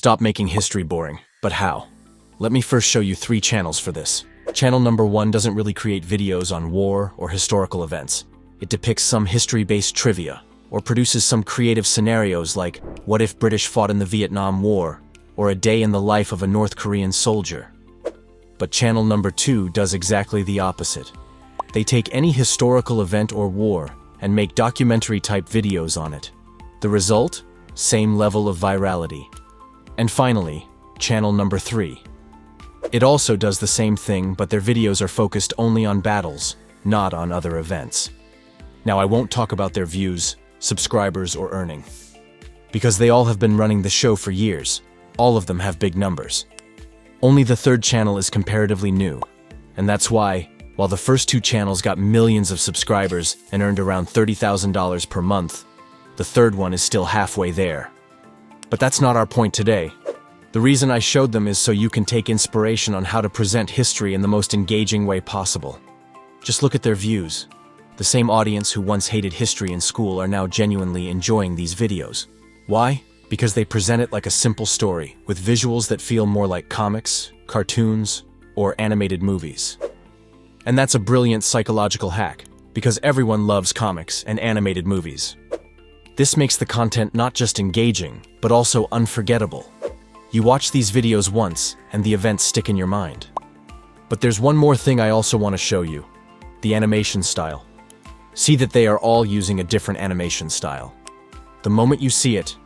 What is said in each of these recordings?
Stop making history boring. But how? Let me first show you 3 channels for this. Channel number 1 doesn't really create videos on war or historical events. It depicts some history-based trivia, or produces some creative scenarios like, what if British fought in the Vietnam War, or a day in the life of a North Korean soldier. But channel number 2 does exactly the opposite. They take any historical event or war and make documentary-type videos on it. The result? Same level of virality. And finally, channel number 3. It also does the same thing, but their videos are focused only on battles, not on other events. Now, I won't talk about their views, subscribers, or earning, because they all have been running the show for years. All of them have big numbers. Only the 3rd channel is comparatively new, and that's why, while the first 2 channels got millions of subscribers and earned around $30,000 per month, the 3rd one is still halfway there. But that's not our point today. The reason I showed them is so you can take inspiration on how to present history in the most engaging way possible. Just look at their views. The same audience who once hated history in school are now genuinely enjoying these videos. Why? Because they present it like a simple story, with visuals that feel more like comics, cartoons, or animated movies. And that's a brilliant psychological hack, because everyone loves comics and animated movies. This makes the content not just engaging, but also unforgettable. You watch these videos once, and the events stick in your mind. But there's one more thing I also want to show you: the animation style. See that they are all using a different animation style. The moment you see it,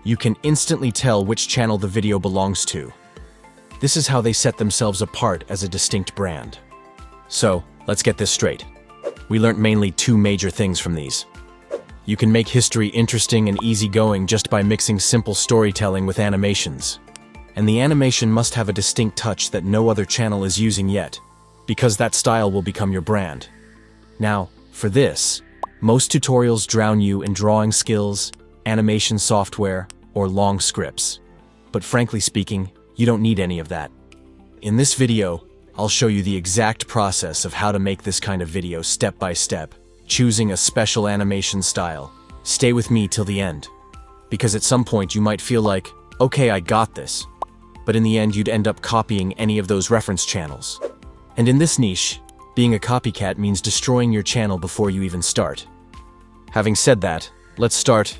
you can instantly tell which channel the video belongs to. This is how they set themselves apart as a distinct brand. So, let's get this straight. We learned mainly 2 major things from these. You can make history interesting and easygoing just by mixing simple storytelling with animations. And the animation must have a distinct touch that no other channel is using yet, because that style will become your brand. Now, for this, most tutorials drown you in drawing skills, animation software, or long scripts. But frankly speaking, you don't need any of that. In this video, I'll show you the exact process of how to make this kind of video step by step, choosing a special animation style. Stay with me till the end, because at some point you might feel like, okay, I got this, but in the end you'd end up copying any of those reference channels. And in this niche, being a copycat means destroying your channel before you even start. Having said that, let's start.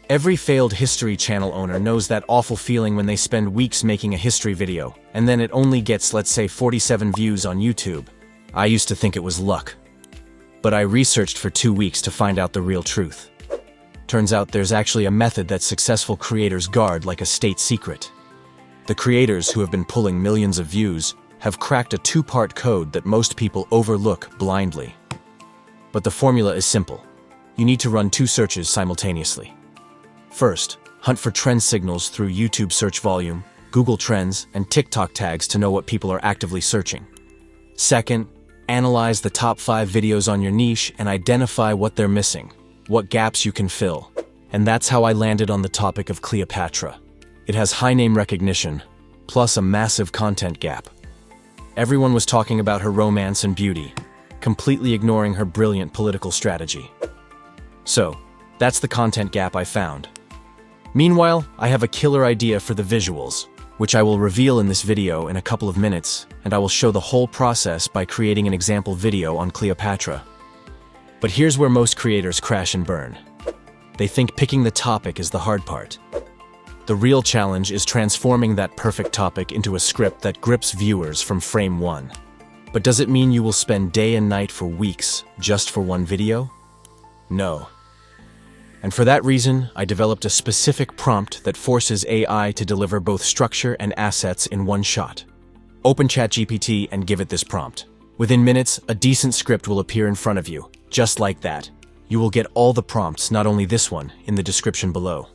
Every failed history channel owner knows that awful feeling when they spend weeks making a history video, and then it only gets, let's say, 47 views on YouTube. I used to think it was luck. But I researched for 2 weeks to find out the real truth. Turns out there's actually a method that successful creators guard like a state secret. The creators who have been pulling millions of views have cracked a 2-part code that most people overlook blindly. But the formula is simple. You need to run 2 searches simultaneously. First, hunt for trend signals through YouTube search volume, Google Trends, and TikTok tags to know what people are actively searching. Second, analyze the top 5 videos on your niche and identify what they're missing, what gaps you can fill. And that's how I landed on the topic of Cleopatra. It has high name recognition, plus a massive content gap. Everyone was talking about her romance and beauty, completely ignoring her brilliant political strategy. So, that's the content gap I found. Meanwhile, I have a killer idea for the visuals, which I will reveal in this video in a couple of minutes, and I will show the whole process by creating an example video on Cleopatra. But here's where most creators crash and burn. They think picking the topic is the hard part. The real challenge is transforming that perfect topic into a script that grips viewers from frame 1. But does it mean you will spend day and night for weeks just for one video? No. And for that reason, I developed a specific prompt that forces AI to deliver both structure and assets in one shot. Open ChatGPT and give it this prompt. Within minutes, a decent script will appear in front of you, just like that. You will get all the prompts, not only this one, in the description below.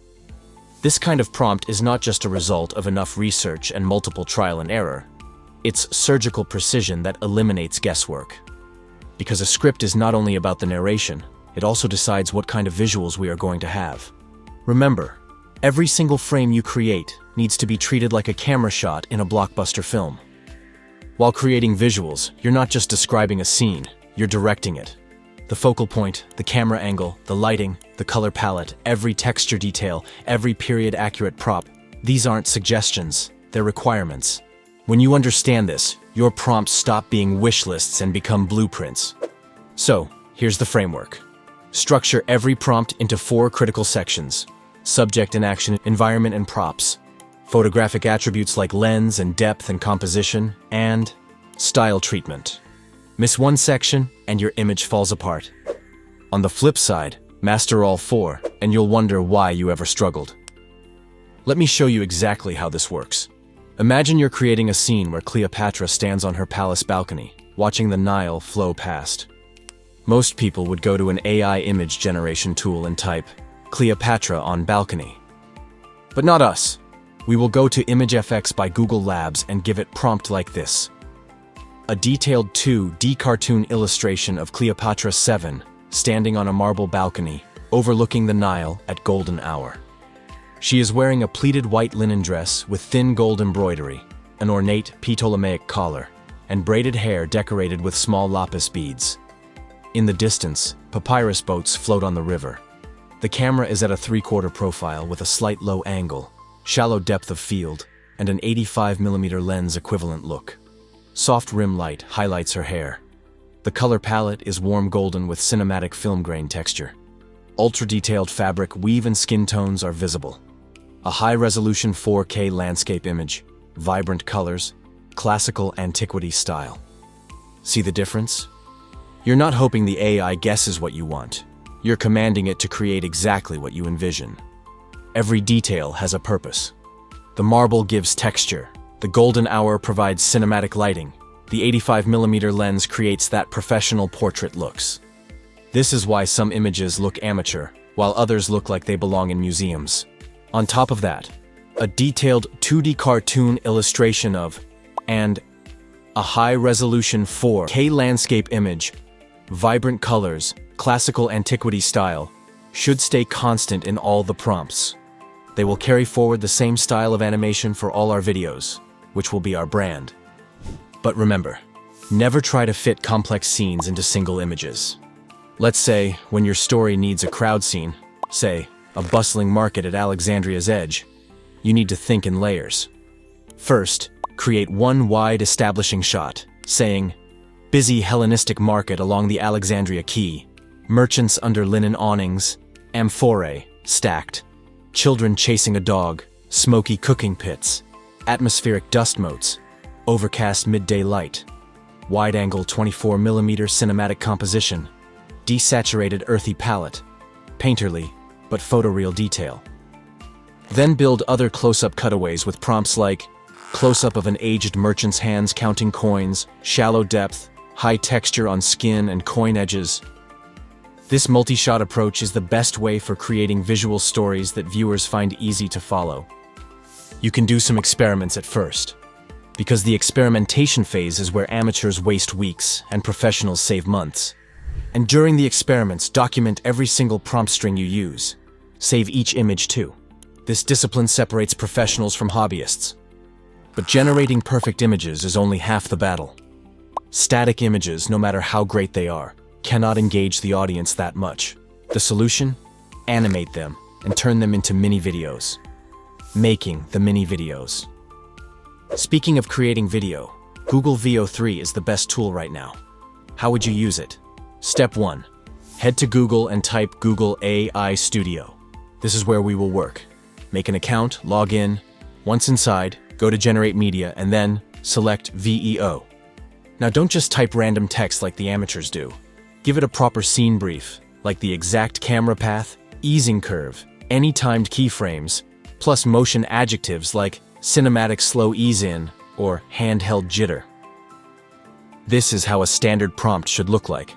This kind of prompt is not just a result of enough research and multiple trial and error. It's surgical precision that eliminates guesswork. Because a script is not only about the narration, it also decides what kind of visuals we are going to have. Remember, every single frame you create needs to be treated like a camera shot in a blockbuster film. While creating visuals, you're not just describing a scene, you're directing it. The focal point, the camera angle, the lighting, the color palette, every texture detail, every period-accurate prop, These aren't suggestions, they're requirements. When you understand this, your prompts stop being wish lists and become blueprints. So, here's the framework. Structure every prompt into 4 critical sections: subject and action, environment and props, photographic attributes like lens and depth and composition, and style treatment. Miss one section, and your image falls apart. On the flip side, master all 4, and you'll wonder why you ever struggled. Let me show you exactly how this works. Imagine you're creating a scene where Cleopatra stands on her palace balcony, watching the Nile flow past. Most people would go to an AI image generation tool and type, "Cleopatra on balcony." But not us. We will go to ImageFX by Google Labs and give it prompt like this. A detailed 2D cartoon illustration of Cleopatra 7 standing on a marble balcony, overlooking the Nile at golden hour. She is wearing a pleated white linen dress with thin gold embroidery, an ornate Ptolemaic collar, and braided hair decorated with small lapis beads. In the distance, papyrus boats float on the river. The camera is at a 3/4 profile with a slight low angle, shallow depth of field, and an 85mm lens equivalent look. Soft rim light highlights her hair. The color palette is warm golden with cinematic film grain texture. Ultra-detailed fabric weave and skin tones are visible. A high-resolution 4K landscape image, vibrant colors, classical antiquity style. See the difference? You're not hoping the AI guesses what you want. You're commanding it to create exactly what you envision. Every detail has a purpose. The marble gives texture. The golden hour provides cinematic lighting. The 85mm lens creates that professional portrait looks. This is why some images look amateur, while others look like they belong in museums. On top of that, a detailed 2D cartoon illustration of, and a high-resolution 4K landscape image, vibrant colors, classical antiquity style, should stay constant in all the prompts. They will carry forward the same style of animation for all our videos, which will be our brand. But remember, never try to fit complex scenes into single images. Let's say, when your story needs a crowd scene, say, a bustling market at Alexandria's edge, you need to think in layers. First, create one wide establishing shot, saying, busy Hellenistic market along the Alexandria Quay, merchants under linen awnings, amphorae, stacked, children chasing a dog, smoky cooking pits, atmospheric dust motes, overcast midday light, wide-angle 24mm cinematic composition, desaturated earthy palette, painterly, but photoreal detail. Then build other close-up cutaways with prompts like close-up of an aged merchant's hands counting coins, shallow depth, high texture on skin and coin edges. This multi-shot approach is the best way for creating visual stories that viewers find easy to follow. You can do some experiments at first, because the experimentation phase is where amateurs waste weeks and professionals save months. And during the experiments, document every single prompt string you use. Save each image too. This discipline separates professionals from hobbyists. But generating perfect images is only half the battle. Static images, no matter how great they are, cannot engage the audience that much. The solution? Animate them and turn them into mini videos. Making the mini videos. Speaking of creating video, Google Veo 3 is the best tool right now. How would you use it? Step 1. Head to Google and type Google AI Studio. This is where we will work. Make an account, log in. Once inside, go to Generate Media and then select VEO. Now don't just type random text like the amateurs do. Give it a proper scene brief, like the exact camera path, easing curve, any timed keyframes, plus motion adjectives like cinematic slow ease in or handheld jitter. This is how a standard prompt should look like.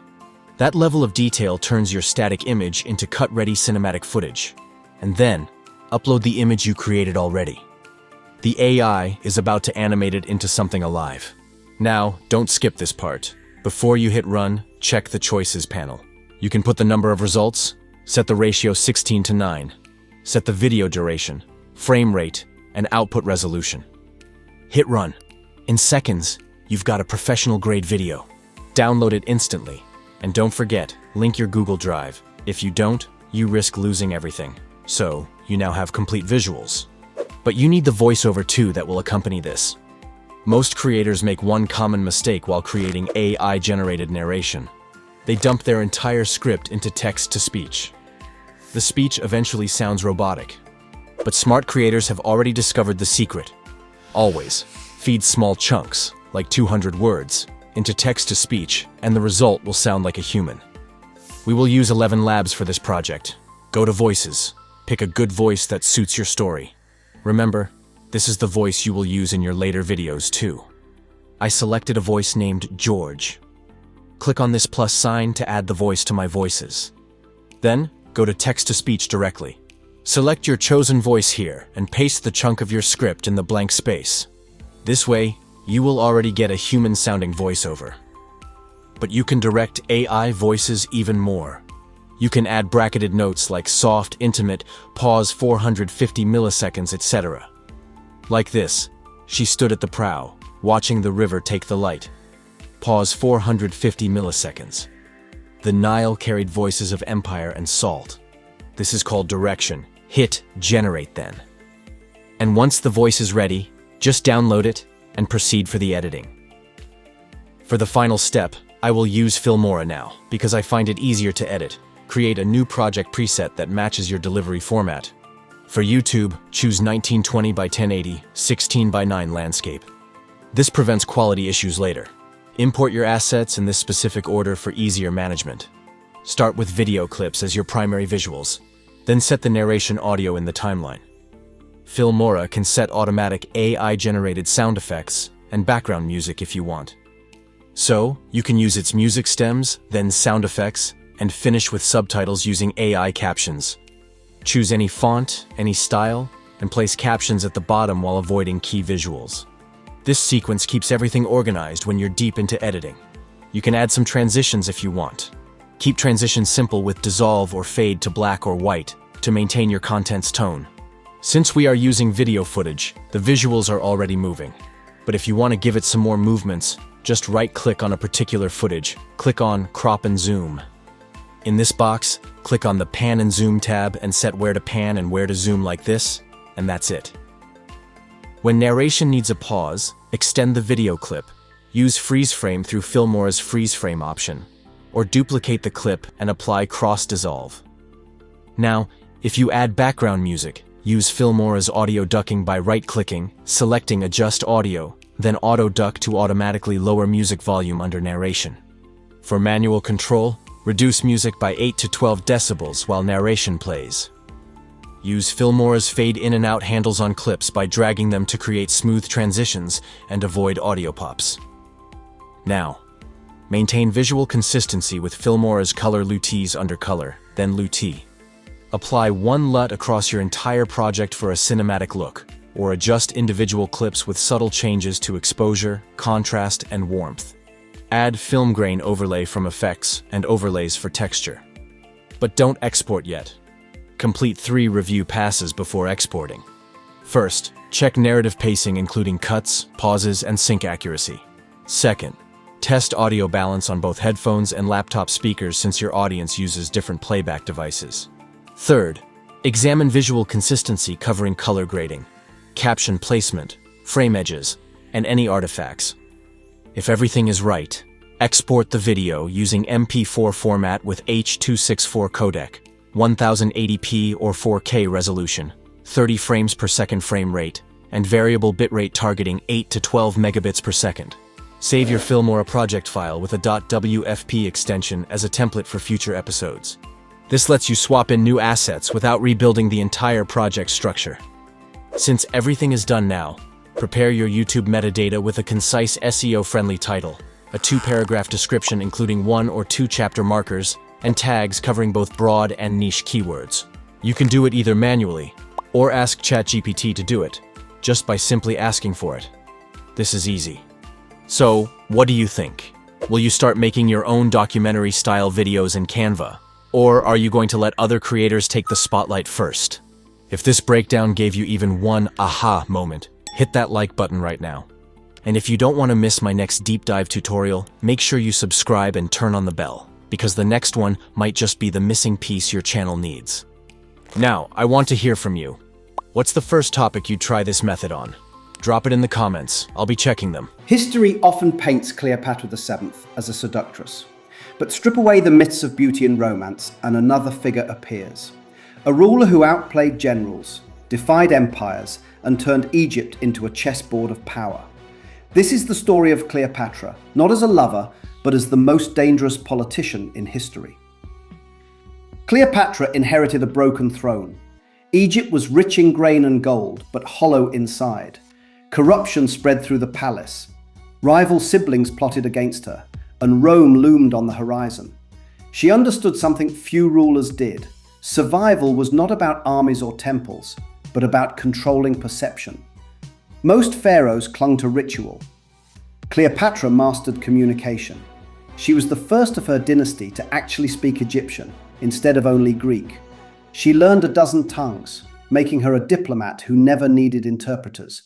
That level of detail turns your static image into cut-ready cinematic footage. And then, upload the image you created already. The AI is about to animate it into something alive. Now, don't skip this part. Before you hit run, check the choices panel. You can put the number of results, set the ratio 16:9, set the video duration, frame rate, and output resolution. Hit run. In seconds, you've got a professional-grade video. Download it instantly. And don't forget, link your Google Drive. If you don't, you risk losing everything. So, you now have complete visuals. But you need the voiceover too that will accompany this. Most creators make one common mistake while creating AI-generated narration. They dump their entire script into text-to-speech. The speech eventually sounds robotic. But smart creators have already discovered the secret. Always feed small chunks, like 200 words, into text-to-speech, and the result will sound like a human. We will use 11 labs for this project. Go to Voices. Pick a good voice that suits your story. Remember, this is the voice you will use in your later videos too. I selected a voice named George. Click on this plus sign to add the voice to my voices. Then, go to text-to-speech directly. Select your chosen voice here and paste the chunk of your script in the blank space. This way, you will already get a human-sounding voiceover. But you can direct AI voices even more. You can add bracketed notes like soft, intimate, pause 450 milliseconds, etc. Like this, she stood at the prow, watching the river take the light. Pause 450 milliseconds. The Nile carried voices of empire and salt. This is called direction. Hit generate then. And once the voice is ready, just download it and proceed for the editing. For the final step, I will use Filmora now because I find it easier to edit. Create a new project preset that matches your delivery format. For YouTube, choose 1920 by 1080, 16 by 9 landscape. This prevents quality issues later. Import your assets in this specific order for easier management. Start with video clips as your primary visuals, then set the narration audio in the timeline. Filmora can set automatic AI-generated sound effects and background music if you want. So, you can use its music stems, then sound effects, and finish with subtitles using AI captions. Choose any font, any style, and place captions at the bottom while avoiding key visuals. This sequence keeps everything organized when you're deep into editing. You can add some transitions if you want. Keep transitions simple with dissolve or fade to black or white to maintain your content's tone. Since we are using video footage, the visuals are already moving. But if you want to give it some more movements, just right-click on a particular footage, click on Crop and Zoom. In this box, click on the Pan and Zoom tab and set where to pan and where to zoom like this, and that's it. When narration needs a pause, extend the video clip. Use freeze frame through Filmora's freeze frame option, or duplicate the clip and apply cross dissolve. Now, if you add background music, use Filmora's audio ducking by right-clicking, selecting Adjust Audio, then Auto Duck to automatically lower music volume under narration. For manual control, reduce music by 8 to 12 decibels while narration plays. Use Filmora's fade in and out handles on clips by dragging them to create smooth transitions and avoid audio pops. Now, maintain visual consistency with Filmora's color LUTs under color, then LUT. Apply one LUT across your entire project for a cinematic look, or adjust individual clips with subtle changes to exposure, contrast, and warmth. Add film grain overlay from effects and overlays for texture. But don't export yet. Complete 3 review passes before exporting. First, check narrative pacing including cuts, pauses, and sync accuracy. Second, test audio balance on both headphones and laptop speakers since your audience uses different playback devices. Third, examine visual consistency covering color grading, caption placement, frame edges, and any artifacts. If everything is right, export the video using MP4 format with H.264 codec, 1080p or 4K resolution, 30 frames per second frame rate, and variable bitrate targeting 8 to 12 megabits per second. Save your Filmora project file with a .wfp extension as a template for future episodes. This lets you swap in new assets without rebuilding the entire project structure. Since everything is done now, prepare your YouTube metadata with a concise SEO-friendly title, a 2-paragraph description including 1 or 2 chapter markers, and tags covering both broad and niche keywords. You can do it either manually, or ask ChatGPT to do it, just by simply asking for it. This is easy. So, what do you think? Will you start making your own documentary-style videos in Canva? Or are you going to let other creators take the spotlight first? If this breakdown gave you even one aha moment, hit that like button right now. And if you don't want to miss my next deep dive tutorial, make sure you subscribe and turn on the bell, because the next one might just be the missing piece your channel needs. Now, I want to hear from you. What's the first topic you'd try this method on? Drop it in the comments. I'll be checking them. History often paints Cleopatra VII as a seductress. But strip away the myths of beauty and romance, and another figure appears. A ruler who outplayed generals, defied empires, and turned Egypt into a chessboard of power. This is the story of Cleopatra, not as a lover, but as the most dangerous politician in history. Cleopatra inherited a broken throne. Egypt was rich in grain and gold, but hollow inside. Corruption spread through the palace. Rival siblings plotted against her, and Rome loomed on the horizon. She understood something few rulers did. Survival was not about armies or temples, but about controlling perception. Most pharaohs clung to ritual. Cleopatra mastered communication. She was the first of her dynasty to actually speak Egyptian, instead of only Greek. She learned a dozen tongues, making her a diplomat who never needed interpreters.